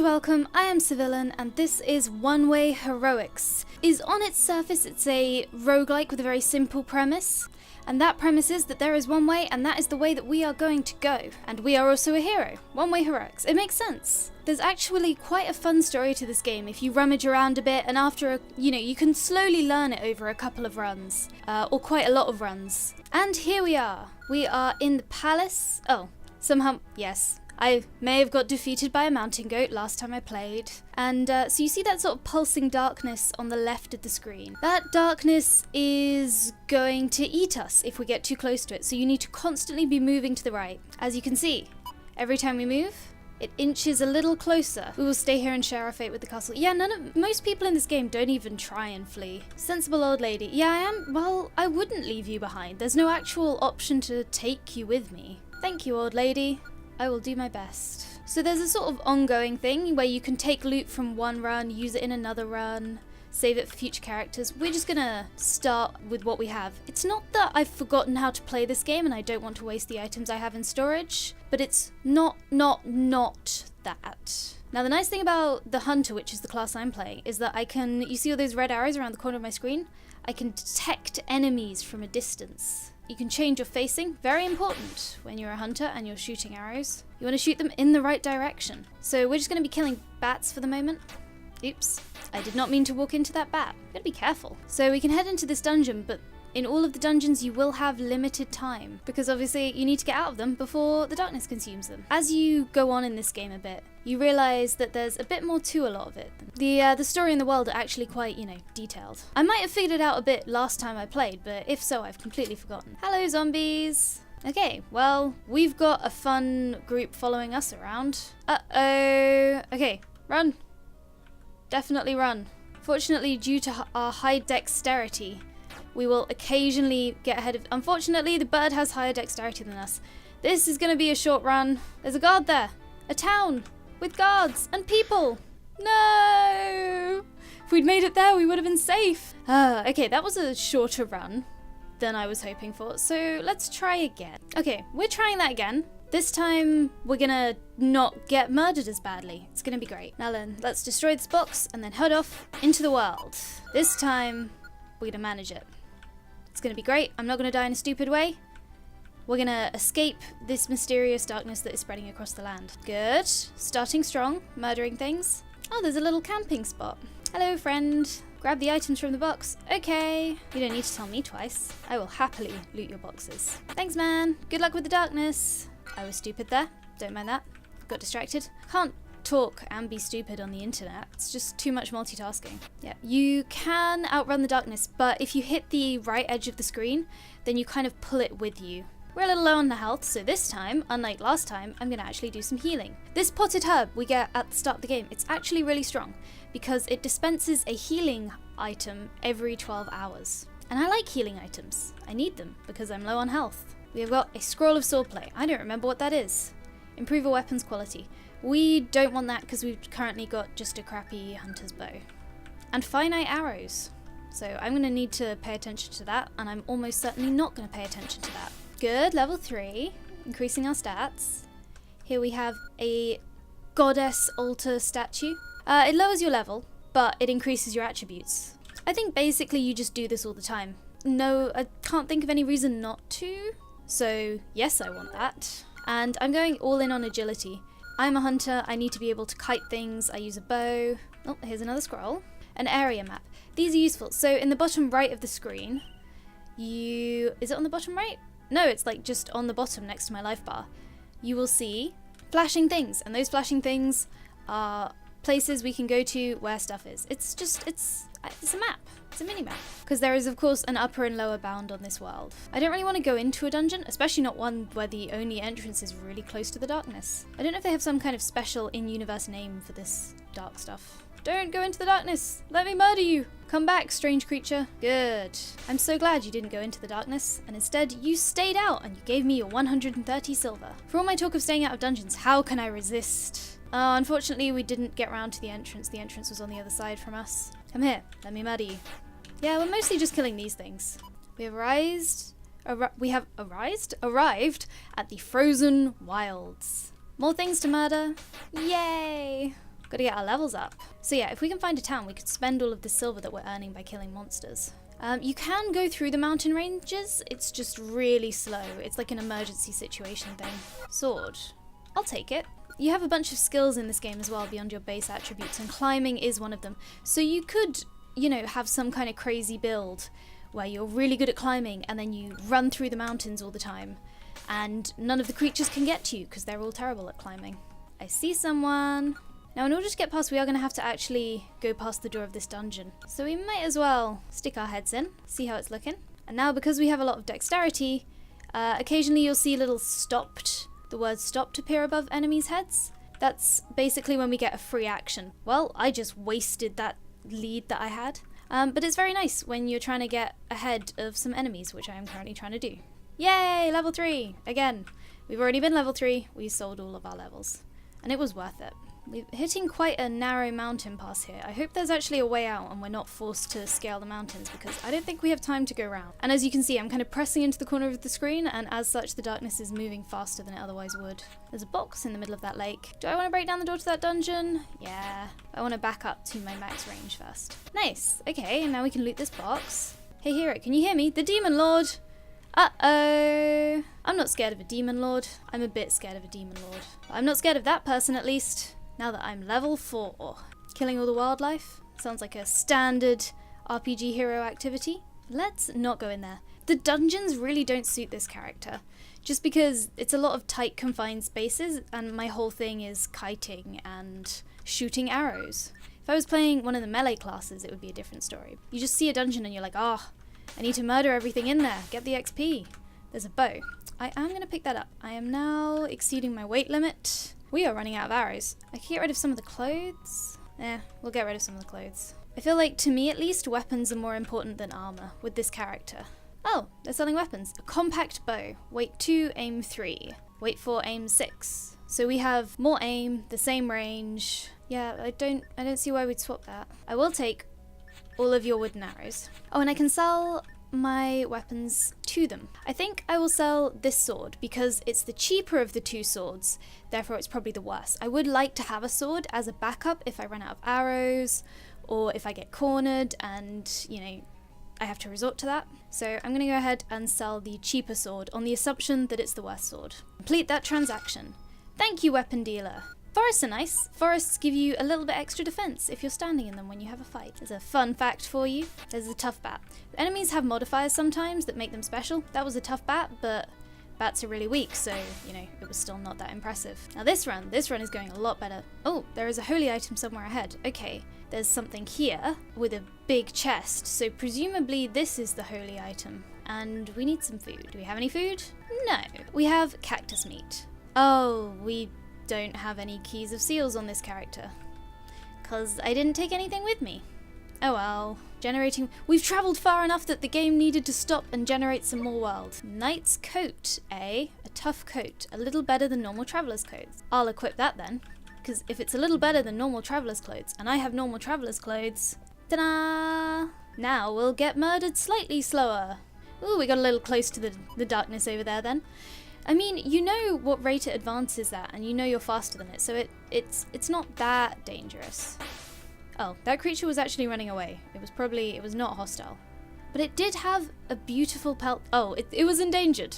and welcome, I am Civillan and this is One Way Heroics. On its surface it's a roguelike with a very simple premise, and that premise is that there is one way and that is the way that we are going to go. And we are also a hero. One Way Heroics. It makes sense. There's actually quite a fun story to this game if you rummage around a bit, and after you can slowly learn it over a couple of runs, or quite a lot of runs. And here we are. We are in the palace. Oh, somehow, yes. I may have got defeated by a mountain goat last time I played. And so you see that sort of pulsing darkness on the left of the screen. That darkness is going to eat us if we get too close to it. So you need to constantly be moving to the right. As you can see, every time we move, it inches a little closer. We will stay here and share our fate with the castle. Yeah, most people in this game don't even try and flee. Sensible old lady. Yeah, I am. Well, I wouldn't leave you behind. There's no actual option to take you with me. Thank you, old lady. I will do my best. So there's a sort of ongoing thing where you can take loot from one run, use it in another run, save it for future characters. We're just gonna start with what we have. It's not that I've forgotten how to play this game and I don't want to waste the items I have in storage, but it's not that. Now the nice thing about the Hunter, which is the class I'm playing, is that you see all those red arrows around the corner of my screen? I can detect enemies from a distance. You can change your facing, very important when you're a hunter and you're shooting arrows. You want to shoot them in the right direction. So we're just going to be killing bats for the moment. Oops, I did not mean to walk into that bat. Gotta be careful. So we can head into this dungeon, but in all of the dungeons you will have limited time, because obviously you need to get out of them before the darkness consumes them. As you go on in this game a bit, you realise that there's a bit more to a lot of it. The story and the world are actually quite, detailed. I might have figured it out a bit last time I played, but if so, I've completely forgotten. Hello, zombies! Okay, well, we've got a fun group following us around. Uh-oh! Okay, run! Definitely run. Fortunately, due to our high dexterity, we will occasionally get ahead of... Unfortunately, the bird has higher dexterity than us. This is going to be a short run. There's a guard there. A town with guards and people. No! If we'd made it there, we would have been safe. Okay, that was a shorter run than I was hoping for. So let's try again. Okay, we're trying that again. This time, we're going to not get murdered as badly. It's going to be great. Now then, let's destroy this box and then head off into the world. This time, we're going to manage it. It's going to be great. I'm not going to die in a stupid way. We're going to escape this mysterious darkness that is spreading across the land. Good. Starting strong. Murdering things. Oh, there's a little camping spot. Hello, friend. Grab the items from the box. Okay. You don't need to tell me twice. I will happily loot your boxes. Thanks, man. Good luck with the darkness. I was stupid there. Don't mind that. Got distracted. Can't talk and be stupid on the internet. It's just too much multitasking. Yeah, you can outrun the darkness, but if you hit the right edge of the screen, then you kind of pull it with you. We're a little low on the health, so this time, unlike last time, I'm going to actually do some healing. This potted herb we get at the start of the game, it's actually really strong because it dispenses a healing item every 12 hours. And I like healing items. I need them because I'm low on health. We have got a scroll of swordplay. I don't remember what that is. Improve a weapon's quality. We don't want that because we've currently got just a crappy hunter's bow. And finite arrows. So I'm going to need to pay attention to that, and I'm almost certainly not going to pay attention to that. Good, level 3. Increasing our stats. Here we have a goddess altar statue. It lowers your level, but it increases your attributes. I think basically you just do this all the time. No, I can't think of any reason not to. So yes, I want that. And I'm going all in on agility. I'm a hunter, I need to be able to kite things, I use a bow. Oh, here's another scroll. An area map. These are useful. So in the bottom right of the screen, is it on the bottom right? No, it's like just on the bottom next to my life bar. You will see flashing things, and those flashing things are places we can go to where stuff is. It's a map. It's a mini-map. Because there is, of course, an upper and lower bound on this world. I don't really want to go into a dungeon, especially not one where the only entrance is really close to the darkness. I don't know if they have some kind of special in-universe name for this dark stuff. Don't go into the darkness! Let me murder you! Come back, strange creature. Good. I'm so glad you didn't go into the darkness, and instead you stayed out and you gave me your 130 silver. For all my talk of staying out of dungeons, how can I resist? Unfortunately, we didn't get round to the entrance. The entrance was on the other side from us. Come here, let me murder you. Yeah, we're mostly just killing these things. We have arrived at the frozen wilds. More things to murder. Yay! Gotta get our levels up. So yeah, if we can find a town, we could spend all of the silver that we're earning by killing monsters. You can go through the mountain ranges, it's just really slow. It's like an emergency situation thing. Sword. I'll take it. You have a bunch of skills in this game as well beyond your base attributes, and climbing is one of them. So you could, you know, have some kind of crazy build where you're really good at climbing and then you run through the mountains all the time and none of the creatures can get to you because they're all terrible at climbing. I see someone. Now in order to get past, we are going to have to actually go past the door of this dungeon. So we might as well stick our heads in, see how it's looking. And now because we have a lot of dexterity, occasionally you'll see little the word stopped appear above enemies' heads. That's basically when we get a free action. Well, I just wasted that lead that I had. But it's very nice when you're trying to get ahead of some enemies, which I am currently trying to do. Yay, level 3! Again, we've already been level 3, we sold all of our levels. And it was worth it. We're hitting quite a narrow mountain pass here. I hope there's actually a way out and we're not forced to scale the mountains because I don't think we have time to go around. And as you can see, I'm kind of pressing into the corner of the screen and as such the darkness is moving faster than it otherwise would. There's a box in the middle of that lake. Do I want to break down the door to that dungeon? Yeah. I want to back up to my max range first. Nice. Okay, and now we can loot this box. Hey hero, can you hear me? The Demon Lord! Uh-oh! I'm not scared of a Demon Lord. I'm a bit scared of a Demon Lord. But I'm not scared of that person at least. Now that I'm level 4. Killing all the wildlife? Sounds like a standard RPG hero activity. Let's not go in there. The dungeons really don't suit this character. Just because it's a lot of tight confined spaces and my whole thing is kiting and shooting arrows. If I was playing one of the melee classes, it would be a different story. You just see a dungeon and you're like, ah, I need to murder everything in there. Get the XP. There's a bow. I am going to pick that up. I am now exceeding my weight limit. We are running out of arrows. I can get rid of some of the clothes. We'll get rid of some of the clothes. I feel like, to me at least, weapons are more important than armor with this character. Oh, they're selling weapons. A compact bow. Weight 2, aim 3. Weight 4, aim 6. So we have more aim, the same range. Yeah, I don't see why we'd swap that. I will take all of your wooden arrows. Oh, and I can sell my weapons to them. I think I will sell this sword because it's the cheaper of the two swords, therefore it's probably the worst. I would like to have a sword as a backup if I run out of arrows or if I get cornered and, you know, I have to resort to that. So I'm going to go ahead and sell the cheaper sword on the assumption that it's the worst sword. Complete that transaction. Thank you, weapon dealer. Forests are nice. Forests give you a little bit extra defense if you're standing in them when you have a fight. There's a fun fact for you. There's a tough bat. The enemies have modifiers sometimes that make them special. That was a tough bat, but bats are really weak, so, you know, it was still not that impressive. Now this run is going a lot better. Oh, there is a holy item somewhere ahead. Okay, there's something here with a big chest, so presumably this is the holy item. And we need some food. Do we have any food? No. We have cactus meat. Oh, we don't have any keys of seals on this character because I didn't take anything with me. Oh well. Generating. We've travelled far enough that the game needed to stop and generate some more world. Knight's coat, eh? A tough coat. A little better than normal traveller's clothes. I'll equip that then, because if it's a little better than normal traveller's clothes and I have normal traveller's clothes, ta-da! Now we'll get murdered slightly slower. Ooh, we got a little close to the darkness over there then. I mean, you know what rate it advances at, and you know you're faster than it, so it's not that dangerous. Oh, that creature was actually running away. It was not hostile. But it did have a beautiful pelt. Oh, it was endangered.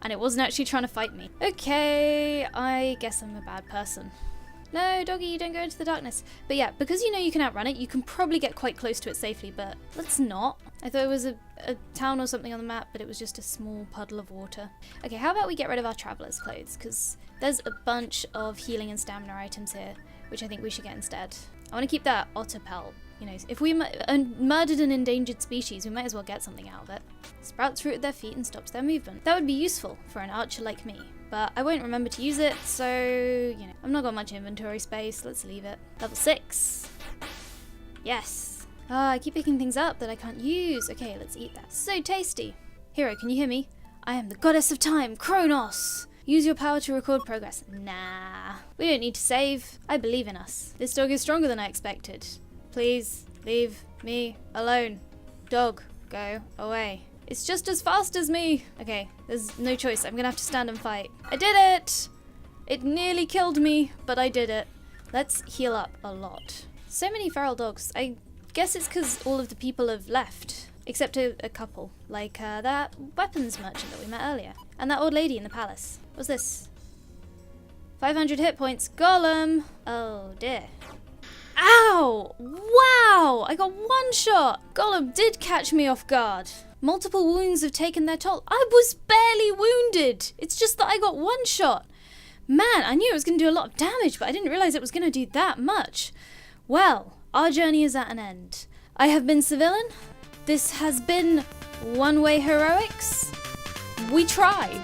And it wasn't actually trying to fight me. Okay, I guess I'm a bad person. No, doggy, you don't go into the darkness. But yeah, because you know you can outrun it, you can probably get quite close to it safely, but let's not. I thought it was a town or something on the map, but it was just a small puddle of water. Okay, how about we get rid of our traveller's clothes, because there's a bunch of healing and stamina items here, which I think we should get instead. I want to keep that otter pelt. You know, if we murdered an endangered species, we might as well get something out of it. Sprouts root at their feet and stops their movement. That would be useful for an archer like me, but I won't remember to use it, so, you know, I've not got much inventory space. Let's leave it. Level 6. Yes. Ah, I keep picking things up that I can't use. Okay, let's eat that. So tasty. Hero, can you hear me? I am the goddess of time, Kronos. Use your power to record progress. Nah. We don't need to save. I believe in us. This dog is stronger than I expected. Please, leave me alone. Dog, go away. It's just as fast as me. Okay, there's no choice. I'm gonna have to stand and fight. I did it! It nearly killed me, but I did it. Let's heal up a lot. So many feral dogs. I guess it's because all of the people have left. Except a couple. Like that weapons merchant that we met earlier. And that old lady in the palace. What's this? 500 hit points. Golem! Oh dear. Ow! Wow! I got one shot! Golem did catch me off guard. Multiple wounds have taken their toll. I was barely wounded! It's just that I got one shot. Man, I knew it was going to do a lot of damage, but I didn't realize it was going to do that much. Well, our journey is at an end. I have been Civilian. This has been One Way Heroics. We tried.